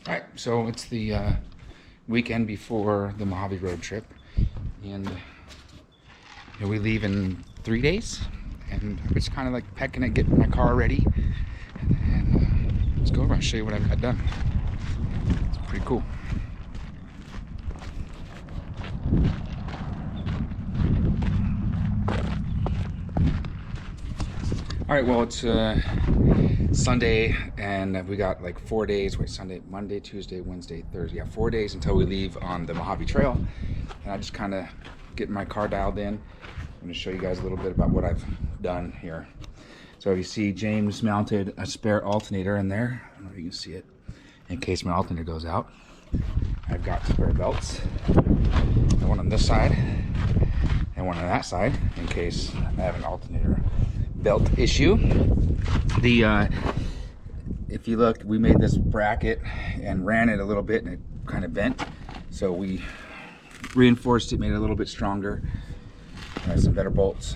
All right, so it's the weekend before the Mojave road trip, and we leave in 3 days, and I'm just kind of like pecking at getting my car ready, and let's go over and show you what I've got done. It's pretty cool. All right, well, it's Sunday, and we got like 4 days. Wait, Sunday, Monday, Tuesday, Wednesday, Thursday. Yeah, 4 days until we leave on the Mojave Trail. And I just kind of getting my car dialed in. I'm going to show you guys a little bit about what I've done here. So you see James mounted a spare alternator in there. I don't know if you can see it, in case my alternator goes out. I've got spare belts, one on this side and one on that side, in case I have an alternator belt issue. If you look, we made this bracket and ran it a little bit, and it kind of bent, so we reinforced it, made it a little bit stronger. I got some better bolts.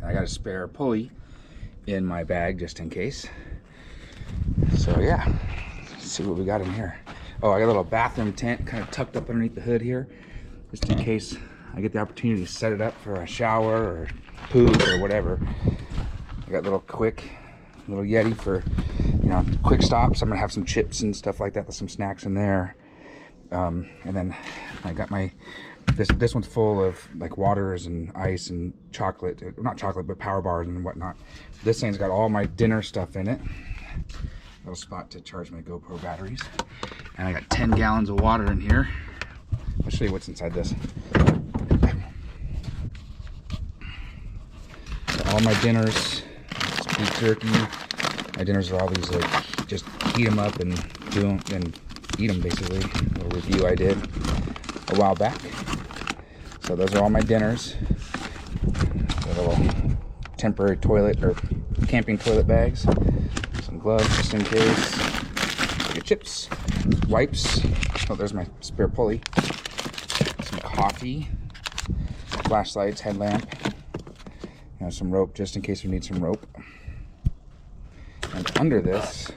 I got a spare pulley in my bag just in case. So yeah, let's see what we got in here. Oh, I got a little bathroom tent kind of tucked up underneath the hood here, just in case I get the opportunity to set it up for a shower or poop or whatever. I got little Yeti for, quick stops. I'm gonna have some chips and stuff like that, with some snacks in there. And then I got this one's full of like waters and ice and chocolate, not chocolate, but power bars and whatnot. This thing's got all my dinner stuff in it. Little spot to charge my GoPro batteries. And I got 10 gallons of water in here. I'll show you what's inside this. All my dinners, it's beef jerky. My dinners are all these, like, just heat them up and do them and eat them, basically. A little review I did a while back. So those are all my dinners. A little temporary toilet or camping toilet bags. Some gloves just in case. Get chips, wipes. Oh, there's my spare pulley. Some coffee, flashlights, headlamp. Some rope just in case we need some rope. And under this,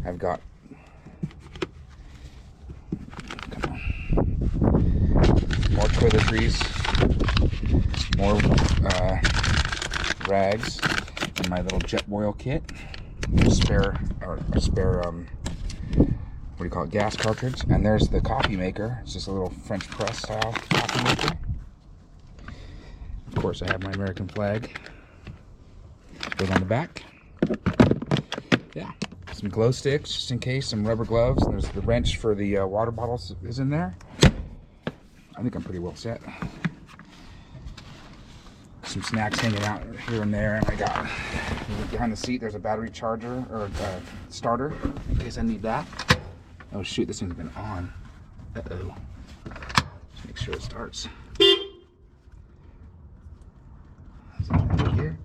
I've got, more toiletries, more rags, and my little jet boil kit. A spare, what do you call it, gas cartridge. And there's the coffee maker. It's just a little French press style coffee maker. Of course, I have my American flag. Goes on the back. Yeah, some glow sticks just in case, some rubber gloves, and there's the wrench for the water bottles is in there. I think I'm pretty well set. Some snacks hanging out here and there, and I got behind the seat. There's a battery charger or starter in case I need that. Oh shoot, this thing's been on. Uh-oh. Let's make sure it starts. Here.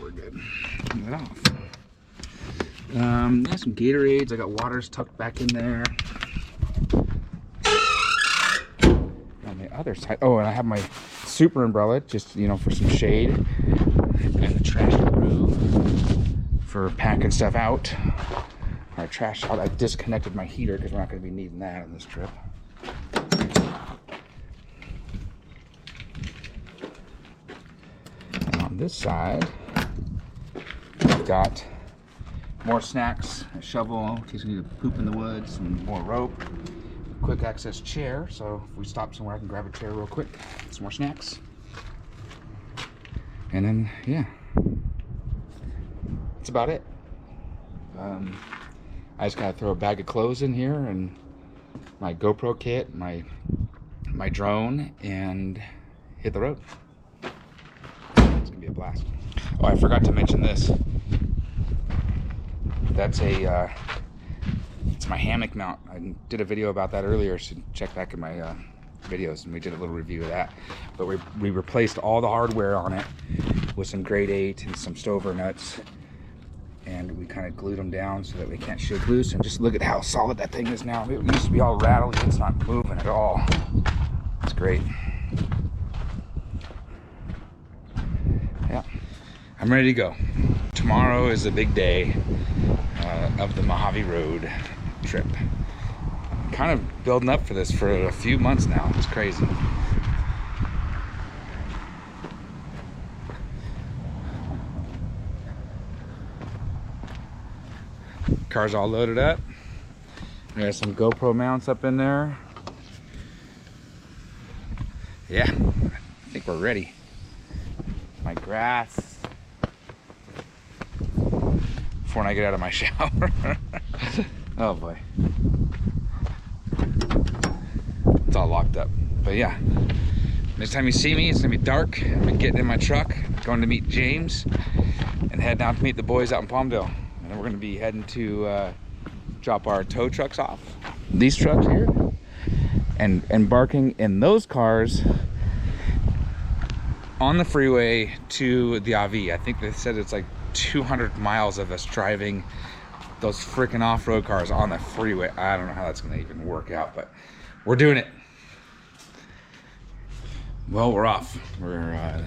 We're good. Turn that off. Yeah, some Gatorades. I got waters tucked back in there. On the other side, oh, and I have my super umbrella, just for some shade, and the trash room for packing stuff out. Our trash out. I disconnected my heater because we're not going to be needing that on this trip. On this side, I've got more snacks, a shovel in case we need to poop in the woods, some more rope, quick access chair, so if we stop somewhere I can grab a chair real quick, some more snacks, and then yeah, that's about it. I just gotta throw a bag of clothes in here and my GoPro kit, my drone, and hit the road. It's gonna be a blast. Oh, I forgot to mention this. That's it's my hammock mount. I did a video about that earlier, so check back in my videos, and we did a little review of that. But we replaced all the hardware on it with some grade 8 and some Stover nuts, and we kind of glued them down so that they can't shake loose. And just look at how solid that thing is now. It used to be all rattly. It's not moving at all. It's great. Yeah, I'm ready to go. Tomorrow is a big day of the Mojave Road trip. I'm kind of building up for this for a few months now. It's crazy. Car's all loaded up. There's some GoPro mounts up in there. Yeah, I think we're ready. My grass. Before I get out of my shower. Oh boy. It's all locked up. But yeah, next time you see me, it's gonna be dark. I'm getting in my truck, going to meet James, and heading out to meet the boys out in Palmdale. And then we're gonna be heading to drop our tow trucks off. These trucks here. And embarking in those cars on the freeway to the RV. I think they said it's like 200 miles of us driving those freaking off-road cars on the freeway. I don't know how that's gonna even work out, but we're doing it. Well, we're off. We're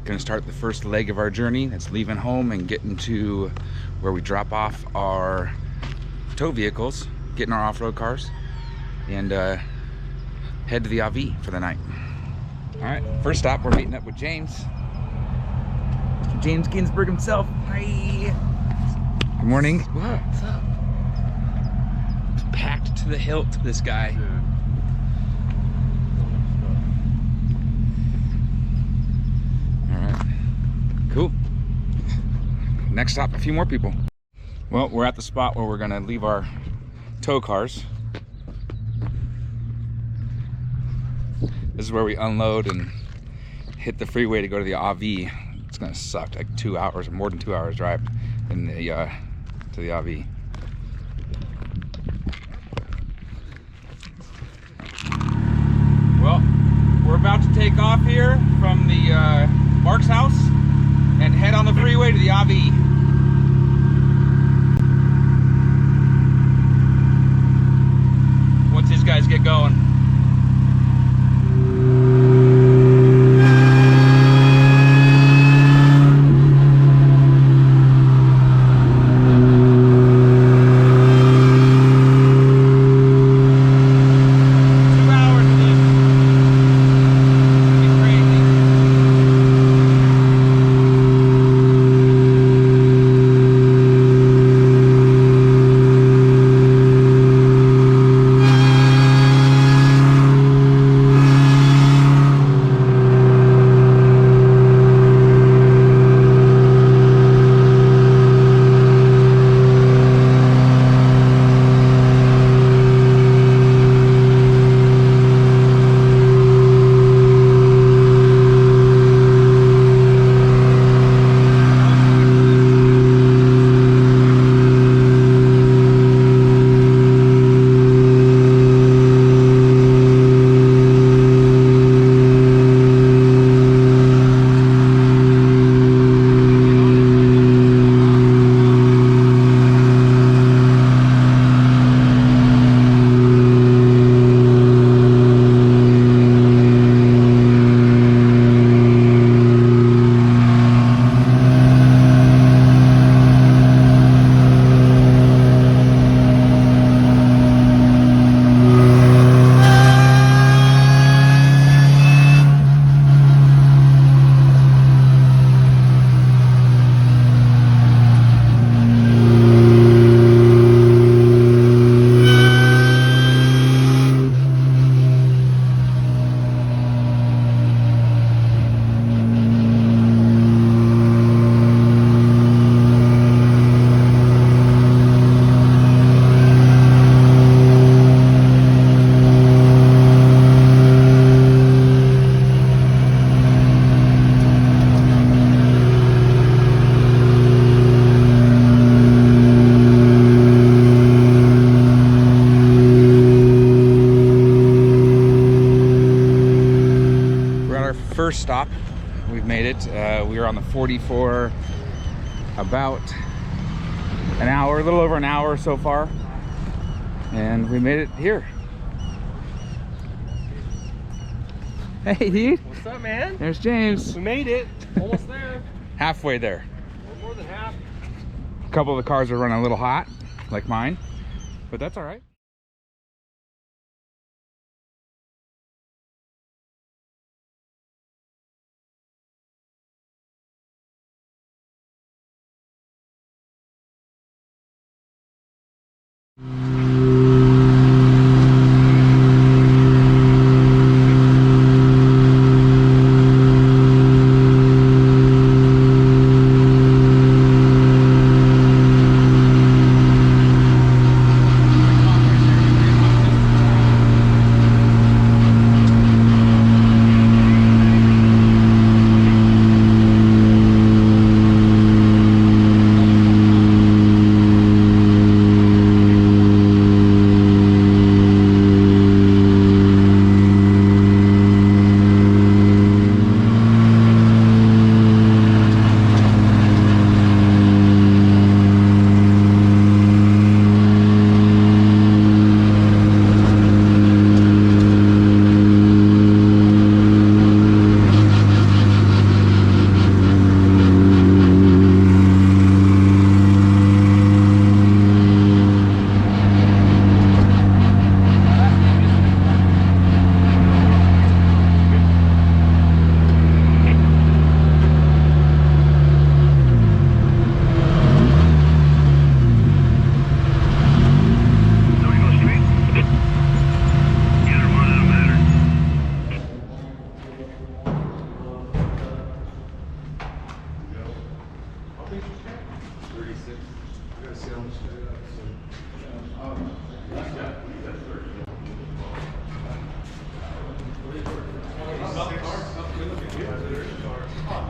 gonna start the first leg of our journey. That's leaving home and getting to where we drop off our tow vehicles, getting our off-road cars, and head to the RV for the night. All right, first stop, we're meeting up with James. Mr. James Ginsburg himself. Hi. Good morning. What's up? It's packed to the hilt, this guy. Dude. All right, cool. Next stop, a few more people. Well, we're at the spot where we're gonna leave our tow cars. This is where we unload and hit the freeway to go to the RV. It's gonna suck, like 2 hours or more than 2 hours drive in the to the RV. Well, we're about to take off here from the Mark's house and head on the freeway to the RV. Once these guys get going. First stop, we've made it. We were on the 40 for about an hour, a little over an hour so far, and we made it here. Hey, dude. What's up, man? There's James. We made it. Almost there. Halfway there. More than half. A couple of the cars are running a little hot, like mine, but that's all right.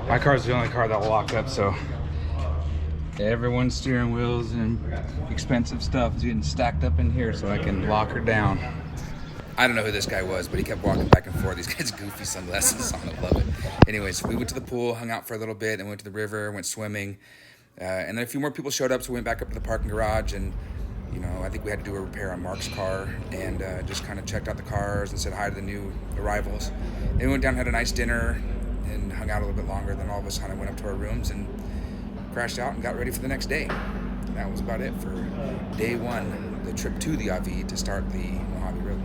My car's the only car that will lock up, so everyone's steering wheels and expensive stuff is getting stacked up in here so I can lock her down. I don't know who this guy was, but he kept walking back and forth. These guys goofy sunglasses on, I love it. Anyways, we went to the pool, hung out for a little bit, and went to the river, went swimming. And then a few more people showed up, so we went back up to the parking garage, and you know, I think we had to do a repair on Mark's car, and just kind of checked out the cars and said hi to the new arrivals. Then we went down, had a nice dinner, and hung out a little bit longer. Then all of us kind of went up to our rooms and crashed out and got ready for the next day. And that was about it for day one, the trip to the RV to start the Mojave Road.